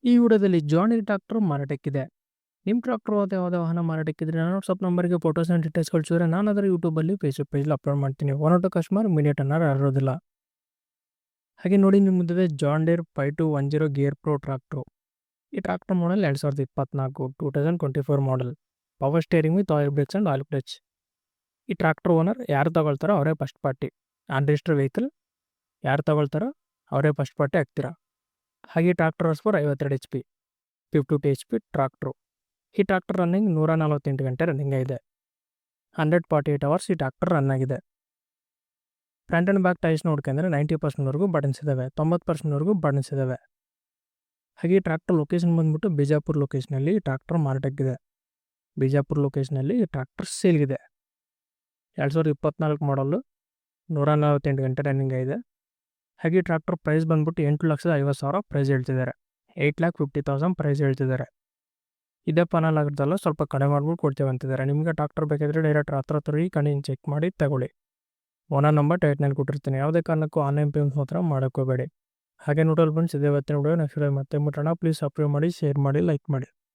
ಈ ವಿಡಿಯೋದಲ್ಲಿ ಜಾಂಡೀರ್ ಟ್ರ್ಯಾಕ್ಟರ್ ಮಾರಾಟಕ್ಕಿದೆ. ನಿಮ್ಮ ಟ್ರ್ಯಾಕ್ಟರ್ ಯಾವುದೇ ವಾಹನ ಮಾರಾಟಕ್ಕಿದ್ರೆ ನನ್ನ ವಾಟ್ಸಪ್ ನಂಬರ್ಗೆ ಫೋಟೋಸ್ ಆ್ಯಂಡ್ ಡೀಟೇಲ್ಸ್ ಕಳಿಸಿದ್ರೆ ನಾನು ಅದರ ಯೂಟ್ಯೂಬಲ್ಲಿ ಫೇಸ್ಬುಕ್ ಪೇಜಲ್ಲಿ ಅಪ್ಲೋಡ್ ಮಾಡ್ತೀನಿ. ಒನ್ ಆಟೋ ಕಸ್ಟಮರ್ ಇಮಿಡಿಯೇಟ್ ಅನ್ನೋರು ಇರೋದಿಲ್ಲ. ಹಾಗೆ ನೋಡಿ ನಿಮ್ಮ ಮುಂದೆ ಜಾಂಡೀರ್ 5210 ಗೇರ್ ಪ್ರೋ ಟ್ರ್ಯಾಕ್ಟರ್. ಈ tractor model 2024 2024 model. Power steering with oil breaks and oil clutch. ಈ ಟ್ರ್ಯಾಕ್ಟರ್ ಓನರ್ ಯಾರು ತಗೊಳ್ತಾರೋ ಅವರೇ ಫಸ್ಟ್ ಪಾರ್ಟಿ. ಅನ್ರಿಜಿಸ್ಟರ್ಡ್ ವೆಹಿಕಲ್ ಯಾರು ತಗೊಳ್ತಾರೋ ಅವರೇ ಫಸ್ಟ್ ಪಾರ್ಟಿ ಆಗ್ತೀರಾ. ಹಾಗೆ tractor horse power 52 HP, 52 HP tractor. ಈ ಟ್ರ್ಯಾಕ್ಟರ್ ರನ್ನಿಂಗ್ 148 ಗಂಟೆ ರನ್ನಿಂಗ್ ಆಗಿದೆ. 148 ಅವರ್ಸ್ ಈ ಟ್ರ್ಯಾಕ್ಟರ್ ರನ್ ಆಗಿದೆ. ಫ್ರಂಟ್ ಆ್ಯಂಡ್ ಬ್ಯಾಕ್ ಟೈರ್ಸ್ ನೋಡ್ಕೊಂಡ್ರೆ 90% ಬಟನ್ಸ್ ಇದ್ದಾವೆ, 90% ಬಟನ್ಸ್ ಇದ್ದಾವೆ. ಹಾಗೆ ಈ ಟ್ರ್ಯಾಕ್ಟರ್ ಲೊಕೇಶನ್ ಬಂದ್ಬಿಟ್ಟು ಬಿಜಾಪುರ ಲೊಕೇಶನಲ್ಲಿ ಈ ಟ್ರ್ಯಾಕ್ಟರ್ ಮಾರಾಟಕ್ಕಿದೆ. ಬಿಜಾಪುರ ಲೊಕೇಶನಲ್ಲಿ ಈ ಟ್ರ್ಯಾಕ್ಟರ್ ಸೇಲ್ಗಿದೆ. 2024 ಮಾಡಲು 148 ಗಂಟೆ ರನ್ನಿಂಗ್ ಆಗಿದೆ. ಹಾಗೆ ಈ ಟ್ರ್ಯಾಕ್ಟರ್ ಪ್ರೈಸ್ ಬಂದ್ಬಿಟ್ಟು 8,50,000 ಪ್ರೈಸ್ ಹೇಳ್ತಿದ್ದಾರೆ. 8,50,000 ಪ್ರೈಸ್ ಹೇಳ್ತಿದ್ದಾರೆ. ಇದೇ ಫೈನಲ್ ಆಗಿರ್ತಲ್ಲ, ಸ್ವಲ್ಪ ಕಡಿಮೆ ಮಾಡ್ಬಿಟ್ಟು ಕೊಡ್ತೇವೆ ಅಂತಿದ್ದಾರೆ. ನಿಮಗೆ ಟ್ರ್ಯಾಕ್ಟರ್ ಬೇಕಾದರೆ ಡೈರೆಕ್ಟ್ ಹತ್ರ ತರೋಗಿ ಕಣ್ಣಿನ ಚೆಕ್ ಮಾಡಿ ತಗೊಳ್ಳಿ. ಓನರ್ ನಂಬರ್ ಟೈಟ್ನಲ್ಲಿ ಕೊಟ್ಟಿರ್ತೀನಿ. ಯಾವುದೇ ಕಾರಣಕ್ಕೂ ಆನ್ಲೈನ್ ಪೇಮೆಂಟ್ ಮಾತ್ರ ಮಾಡೋಕ್ಕೋಗಬೇಡಿ. ಹಾಗೆ ನೋಡಲ್ ಬಂದು ಇದೇ ಇವತ್ತಿನ ವಿಡಿಯೋ ನೆಕ್ಸ್ಟ್ ವಿಡಿಯೋ ಮತ್ತೆ ಮುಟ್ಟೋಣ. ಪ್ಲೀಸ್ ಸಬ್ಸ್ಕ್ರೈಬ್ ಮಾಡಿ, ಶೇರ್ ಮಾಡಿ, ಲೈಕ್ ಮಾಡಿ.